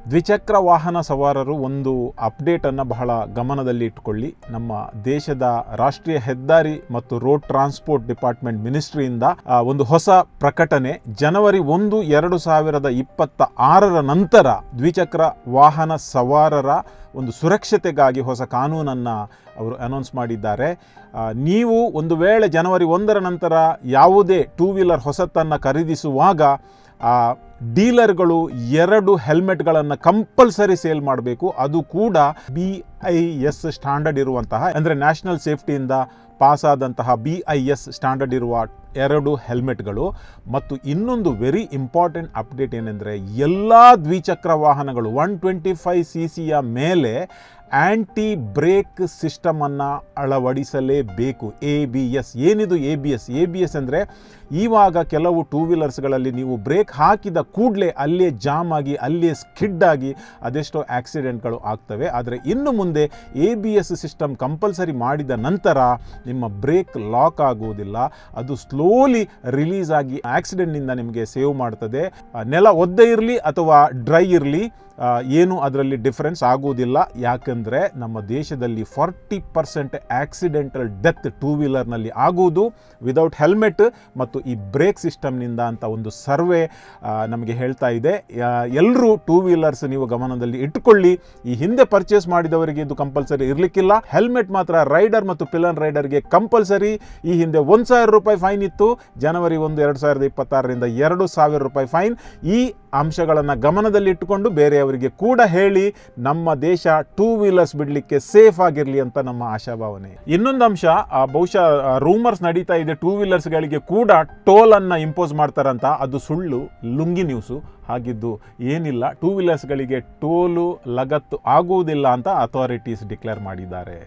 ದ್ವಿಚಕ್ರ ವಾಹನ ಸವಾರರು ಒಂದು ಅಪ್ಡೇಟನ್ನು ಬಹಳ ಗಮನದಲ್ಲಿ ಇಟ್ಕೊಳ್ಳಿ. ನಮ್ಮ ದೇಶದ ರಾಷ್ಟ್ರೀಯ ಹೆದ್ದಾರಿ ಮತ್ತು ರೋಡ್ ಟ್ರಾನ್ಸ್ಪೋರ್ಟ್ ಡಿಪಾರ್ಟ್ಮೆಂಟ್ ಮಿನಿಸ್ಟ್ರಿಯಿಂದ ಒಂದು ಹೊಸ ಪ್ರಕಟಣೆ ಜನವರಿ 1, 2026 ನಂತರ ದ್ವಿಚಕ್ರ ವಾಹನ ಸವಾರರ ಒಂದು ಸುರಕ್ಷತೆಗಾಗಿ ಹೊಸ ಕಾನೂನನ್ನು ಅವರು ಅನೌನ್ಸ್ ಮಾಡಿದ್ದಾರೆ. ನೀವು ಒಂದು ವೇಳೆ ಜನವರಿ 1 ನಂತರ ಯಾವುದೇ ಟೂ ವೀಲರ್ ಹೊಸತನ್ನು ಖರೀದಿಸುವಾಗ ಡೀಲರ್ಗಳು 2 ಹೆಲ್ಮೆಟ್ಗಳನ್ನು ಕಂಪಲ್ಸರಿ ಸೇಲ್ ಮಾಡಬೇಕು. ಅದು ಕೂಡ BIS ಸ್ಟ್ಯಾಂಡರ್ಡ್ ಇರುವಂತಹ, ಅಂದರೆ ನ್ಯಾಷನಲ್ ಸೇಫ್ಟಿಯಿಂದ ಪಾಸ್ ಆದಂತಹ BIS ಸ್ಟ್ಯಾಂಡರ್ಡ್ ಇರುವ 2 ಹೆಲ್ಮೆಟ್ಗಳು. ಮತ್ತು ಇನ್ನೊಂದು ವೆರಿ ಇಂಪಾರ್ಟೆಂಟ್ ಅಪ್ಡೇಟ್ ಏನೆಂದರೆ, ಎಲ್ಲ ದ್ವಿಚಕ್ರ ವಾಹನಗಳು 125cc ಮೇಲೆ ಆ್ಯಂಟಿ ಬ್ರೇಕ್ ಸಿಸ್ಟಮನ್ನು ಅಳವಡಿಸಲೇಬೇಕು. ABS. ಏನಿದು ABS ಅಂದರೆ, ಇವಾಗ ಕೆಲವು ಟೂ ವೀಲರ್ಸ್ಗಳಲ್ಲಿ ನೀವು ಬ್ರೇಕ್ ಹಾಕಿದ ಕೂಡಲೇ ಅಲ್ಲೇ ಜಾಮ್ ಆಗಿ ಅಲ್ಲೇ ಸ್ಕಿಡ್ ಆಗಿ ಅದೆಷ್ಟೋ ಆಕ್ಸಿಡೆಂಟ್ಗಳು ಆಗ್ತವೆ. ಆದರೆ ಇನ್ನು ಮುಂದೆ ABS ಸಿಸ್ಟಮ್ ಕಂಪಲ್ಸರಿ ಮಾಡಿದ ನಂತರ ನಿಮ್ಮ ಬ್ರೇಕ್ ಲಾಕ್ ಆಗುವುದಿಲ್ಲ, ಅದು ಸ್ಲೋಲಿ ರಿಲೀಸ್ ಆಗಿ ಆಕ್ಸಿಡೆಂಟ್ನಿಂದ ನಿಮಗೆ ಸೇವ್ ಮಾಡ್ತದೆ. ನೆಲ ಒದ್ದೆ ಇರಲಿ ಅಥವಾ ಡ್ರೈ ಇರಲಿ, ಏನು ಅದರಲ್ಲಿ ಡಿಫರೆನ್ಸ್ ಆಗುವುದಿಲ್ಲ. ಯಾಕಂದರೆ ನಮ್ಮ ದೇಶದಲ್ಲಿ 40% ಆಕ್ಸಿಡೆಂಟಲ್ ಡೆತ್ ಟೂ ವೀಲರ್ನಲ್ಲಿ ಆಗುವುದು ವಿದೌಟ್ ಹೆಲ್ಮೆಟ್ ಮತ್ತು ಈ ಬ್ರೇಕ್ ಸಿಸ್ಟಮ್ನಿಂದ ಅಂತ ಒಂದು ಸರ್ವೆ ನಮಗೆ ಹೇಳ್ತಾ ಇದೆ. ಎಲ್ಲರೂ ಟೂ ವೀಲರ್ಸ್ ನೀವು ಗಮನದಲ್ಲಿ ಇಟ್ಟುಕೊಳ್ಳಿ. ಈ ಹಿಂದೆ ಪರ್ಚೇಸ್ ಮಾಡಿದವರಿಗೆ ಇದು ಕಂಪಲ್ಸರಿ ಇರಲಿಕ್ಕಿಲ್ಲ. ಹೆಲ್ಮೆಟ್ ಮಾತ್ರ ರೈಡರ್ ಮತ್ತು ಪಿಲನ್ ರೈಡರ್ಗೆ ಕಂಪಲ್ಸರಿ. ಈ ಹಿಂದೆ 1,000 ರೂಪಾಯಿ ಫೈನ್ ಇತ್ತು. ಜನವರಿ 1, 2026ರಿಂದ 2,000 ರೂಪಾಯಿ ಫೈನ್. ಈ ಅಂಶಗಳನ್ನು ಗಮನದಲ್ಲಿ ಇಟ್ಟುಕೊಂಡು ಬೇರೆಯವರಿಗೆ ಕೂಡ ಹೇಳಿ ನಮ್ಮ ದೇಶ ಟೂ ವೀಲರ್ಸ್ ಬಿಡಲಿಕ್ಕೆ ಸೇಫ್ ಆಗಿರಲಿ ಅಂತ ನಮ್ಮ ಆಶಾಭಾವನೆ. ಇನ್ನೊಂದು ಅಂಶ, ಬಹುಶಃ ರೂಮರ್ಸ್ ನಡೀತಾ ಇದೆ ಟೂ ವೀಲರ್ಸ್ಗಳಿಗೆ ಕೂಡ ಟೋಲನ್ನು ಇಂಪೋಸ್ ಮಾಡ್ತಾರಂತ. ಅದು ಸುಳ್ಳು, ಲುಂಗಿ ನ್ಯೂಸು. ಹಾಗಿದ್ದು ಏನಿಲ್ಲ, ಟೂ ವೀಲರ್ಸ್ಗಳಿಗೆ ಟೋಲು ಲಗತ್ತು ಆಗುವುದಿಲ್ಲ ಅಂತ ಅಥಾರಿಟೀಸ್ ಡಿಕ್ಲೇರ್ ಮಾಡಿದ್ದಾರೆ.